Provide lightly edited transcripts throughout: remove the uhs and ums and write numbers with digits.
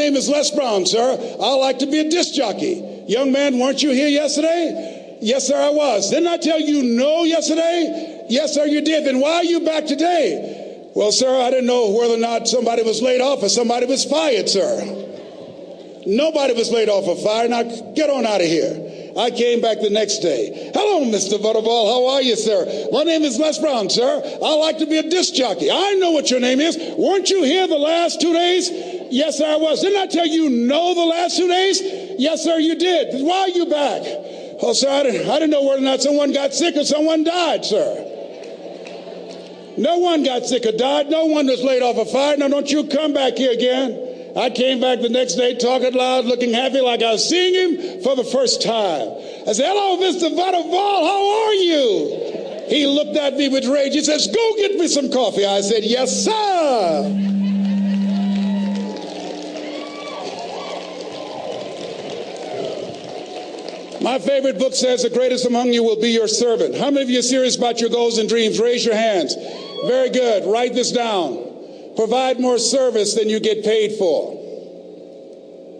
My name is Les Brown, sir. I like to be a disc jockey. Young man, weren't you here yesterday? Yes, sir, I was. Didn't I tell you no yesterday? Yes, sir, you did. Then why are you back today? Well, sir, I didn't know whether or not somebody was laid off or somebody was fired, sir. Nobody was laid off or fired. Now, get on out of here. I came back the next day. Hello, Mr. Butterball. How are you, sir? My name is Les Brown, sir. I like to be a disc jockey. I know what your name is. Weren't you here the last 2 days? Yes, sir, I was. Didn't I tell you no the last 2 days? Yes, sir, you did. Why are you back? Oh, sir, I didn't know whether or not someone got sick or someone died, sir. No one got sick or died. No one was laid off or fired. Now, don't you come back here again. I came back the next day talking loud, looking happy like I was seeing him for the first time. I said, hello, Mr. Butterball, how are you? He looked at me with rage. He says, go get me some coffee. I said, yes, sir. My favorite book says the greatest among you will be your servant. How many of you are serious about your goals and dreams? Raise your hands. Very good. Write this down. Provide more service than you get paid for.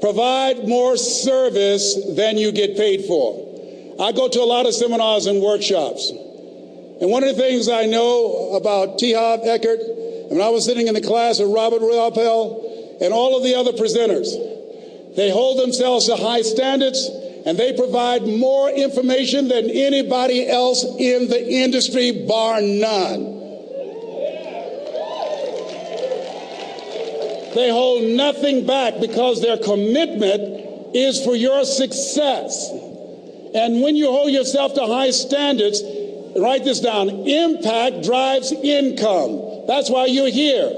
Provide more service than you get paid for. I go to a lot of seminars and workshops. And one of the things I know about T. Harv Eckert, and when I was sitting in the class with Robert Rappel and all of the other presenters, they hold themselves to high standards and they provide more information than anybody else in the industry, bar none. They hold nothing back because their commitment is for your success. And when you hold yourself to high standards, write this down, impact drives income. That's why you're here.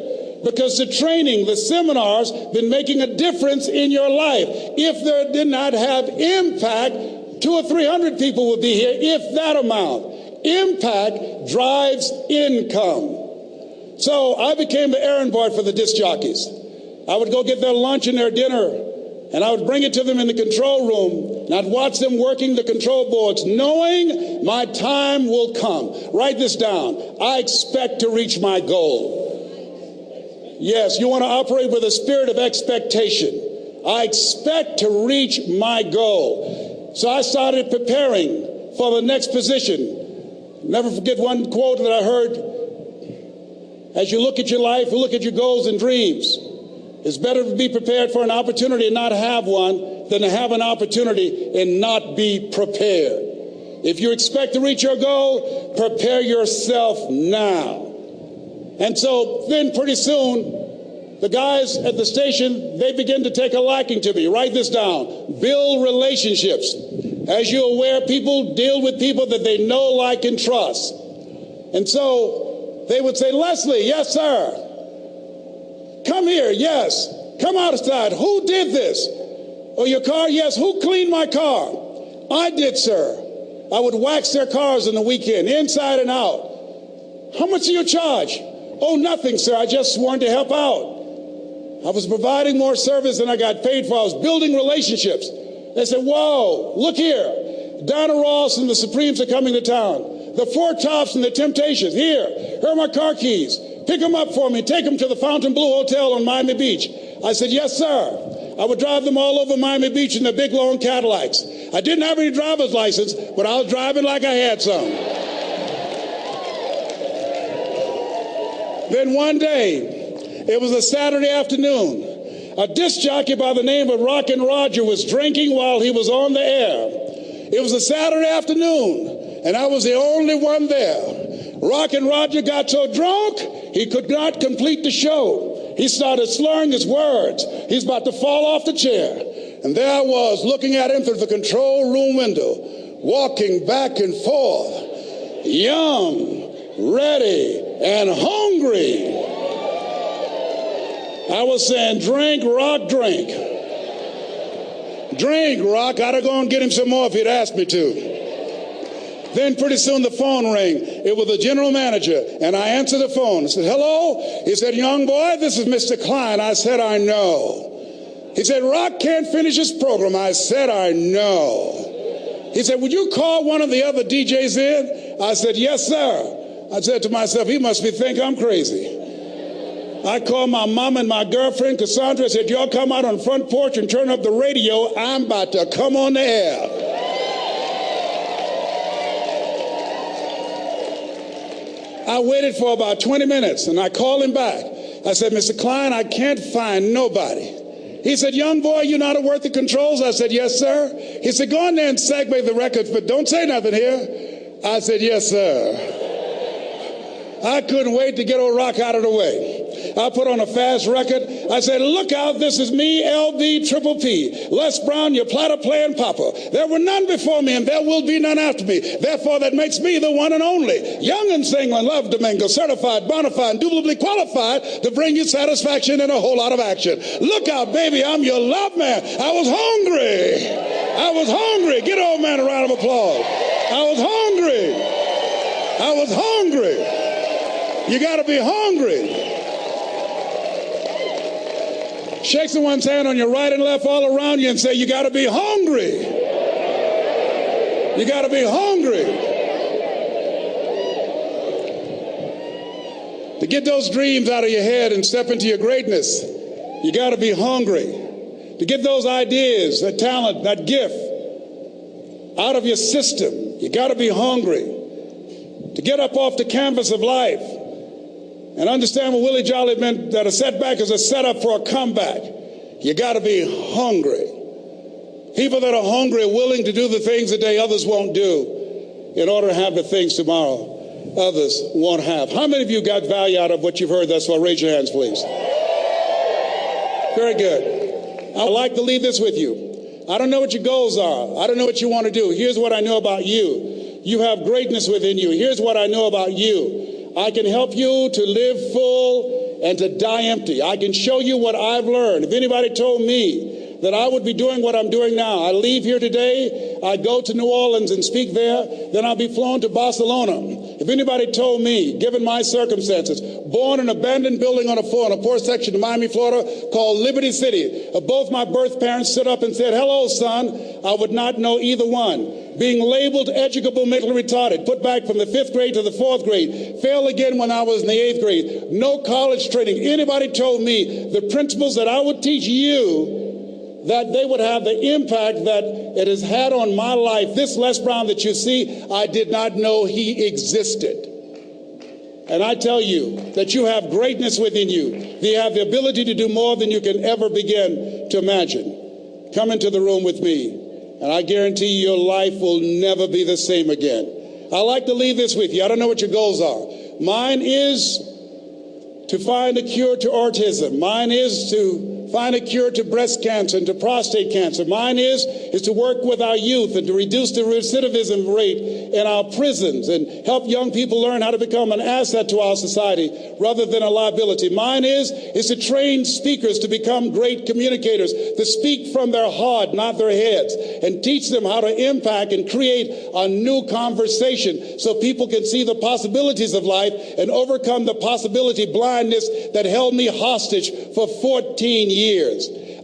Because the training, the seminars, been making a difference in your life. If there did not have impact, 200 or 300 people would be here, if that amount. Impact drives income. So I became the errand boy for the disc jockeys. I would go get their lunch and their dinner, and I would bring it to them in the control room, and I'd watch them working the control boards, knowing my time will come. Write this down. I expect to reach my goal. Yes, you want to operate with a spirit of expectation. I expect to reach my goal. So I started preparing for the next position. Never forget one quote that I heard. As you look at your life, look at your goals and dreams. It's better to be prepared for an opportunity and not have one than to have an opportunity and not be prepared. If you expect to reach your goal, prepare yourself now. And so then pretty soon, the guys at the station, they begin to take a liking to me. Write this down. Build relationships. As you're aware, people deal with people that they know, like, and trust. And so they would say, Leslie, yes, sir. Come here, yes. Come outside. Who did this? Oh, your car? Yes. Who cleaned my car? I did, sir. I would wax their cars on the weekend, inside and out. How much do you charge? Oh, nothing, sir. I just wanted to help out. I was providing more service than I got paid for. I was building relationships. They said, whoa, look here. Donna Ross and the Supremes are coming to town. The Four Tops and the Temptations. Here are my car keys. Pick them up for me. Take them to the Fontainebleau Hotel on Miami Beach. I said, yes, sir. I would drive them all over Miami Beach in their big, long Cadillacs. I didn't have any driver's license, but I was driving like I had some. Then one day, it was a Saturday afternoon. A disc jockey by the name of Rockin' Roger was drinking while he was on the air. It was a Saturday afternoon, and I was the only one there. Rockin' Roger got so drunk, he could not complete the show. He started slurring his words. He's about to fall off the chair. And there I was, looking at him through the control room window, walking back and forth, young, ready, and hungry. I was saying, drink, Rock, drink. Drink, Rock. I'd have gone and get him some more if he'd asked me to. Then pretty soon the phone rang. It was the general manager, and I answered the phone. I said, hello? He said, young boy, this is Mr. Klein. I said, I know. He said, Rock can't finish his program. I said, I know. He said, would you call one of the other DJs in? I said, yes, sir. I said to myself, he must be thinking I'm crazy. I called my mom and my girlfriend, Cassandra. I said, y'all come out on the front porch and turn up the radio. I'm about to come on the air. I waited for about 20 minutes, and I called him back. I said, Mr. Klein, I can't find nobody. He said, young boy, you know how to work the controls? I said, yes, sir. He said, go in there and segue the records, but don't say nothing here. I said, yes, sir. I couldn't wait to get old Rock out of the way. I put on a fast record. I said, look out, this is me, LB Triple P. Les Brown, your platter playing papa. There were none before me, and there will be none after me. Therefore, that makes me the one and only. Young and single, love Domingo, certified, bona fide, indubitably qualified to bring you satisfaction and a whole lot of action. Look out, baby, I'm your love man. I was hungry. I was hungry. Get old man a round of applause. I was hungry. I was hungry. You got to be hungry. Shake someone's hand on your right and left all around you and say, you got to be hungry. You got to be hungry. To get those dreams out of your head and step into your greatness, you got to be hungry. To get those ideas, that talent, that gift out of your system, you got to be hungry. To get up off the canvas of life and understand what Willie Jolly meant, that a setback is a setup for a comeback. You got to be hungry. People that are hungry are willing to do the things that others won't do in order to have the things tomorrow others won't have. How many of you got value out of what you've heard thus far? Raise your hands, please. Very good. I'd like to leave this with you. I don't know what your goals are. I don't know what you want to do. Here's what I know about you. You have greatness within you. Here's what I know about you. I can help you to live full and to die empty. I can show you what I've learned. If anybody told me that I would be doing what I'm doing now, I leave here today, I go to New Orleans and speak there, then I'll be flown to Barcelona. If anybody told me, given my circumstances, born in an abandoned building on a poor section of Miami, Florida, called Liberty City, both my birth parents stood up and said, hello, son, I would not know either one. Being labeled educable mentally retarded, put back from the 5th grade to the 4th grade, failed again when I was in the 8th grade, no college training. Anybody told me the principles that I would teach you, that they would have the impact that it has had on my life. This Les Brown that you see, I did not know he existed. And I tell you that you have greatness within you. You have the ability to do more than you can ever begin to imagine. Come into the room with me, and I guarantee you your life will never be the same again. I like to leave this with you. I don't know what your goals are. Mine is to find a cure to autism. Mine is to find a cure to breast cancer and to prostate cancer. Mine is to work with our youth and to reduce the recidivism rate in our prisons and help young people learn how to become an asset to our society rather than a liability. Mine is to train speakers to become great communicators, to speak from their heart, not their heads, and teach them how to impact and create a new conversation so people can see the possibilities of life and overcome the possibility blindness that held me hostage for 14 years.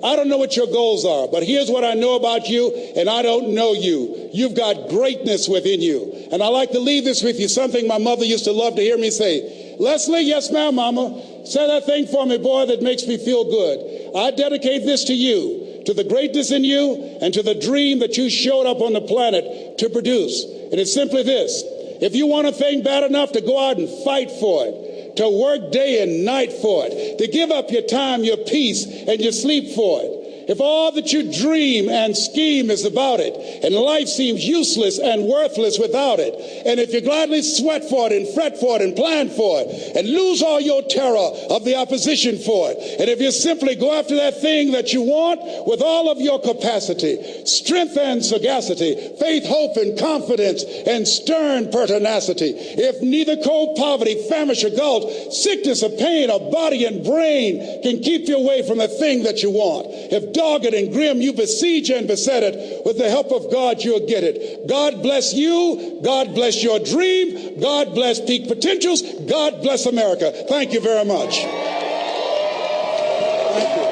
I don't know what your goals are, but here's what I know about you, and I don't know you. You've got greatness within you. And I like to leave this with you, something my mother used to love to hear me say. Leslie, yes, ma'am, mama. Say that thing for me, boy, that makes me feel good. I dedicate this to you, to the greatness in you, and to the dream that you showed up on the planet to produce. And it's simply this. If you want a thing bad enough to go out and fight for it, to work day and night for it, to give up your time, your peace, and your sleep for it. If all that you dream and scheme is about it, and life seems useless and worthless without it, and if you gladly sweat for it and fret for it and plan for it, and lose all your terror of the opposition for it, and if you simply go after that thing that you want with all of your capacity, strength and sagacity, faith, hope, and confidence, and stern pertinacity, if neither cold poverty, famish, or gulf, sickness or pain, or body and brain can keep you away from the thing that you want, if dogged and grim you besiege and beset it, with the help of God you'll get it. God bless you. God bless your dream. God bless peak potentials. God bless America. Thank you very much. Thank you.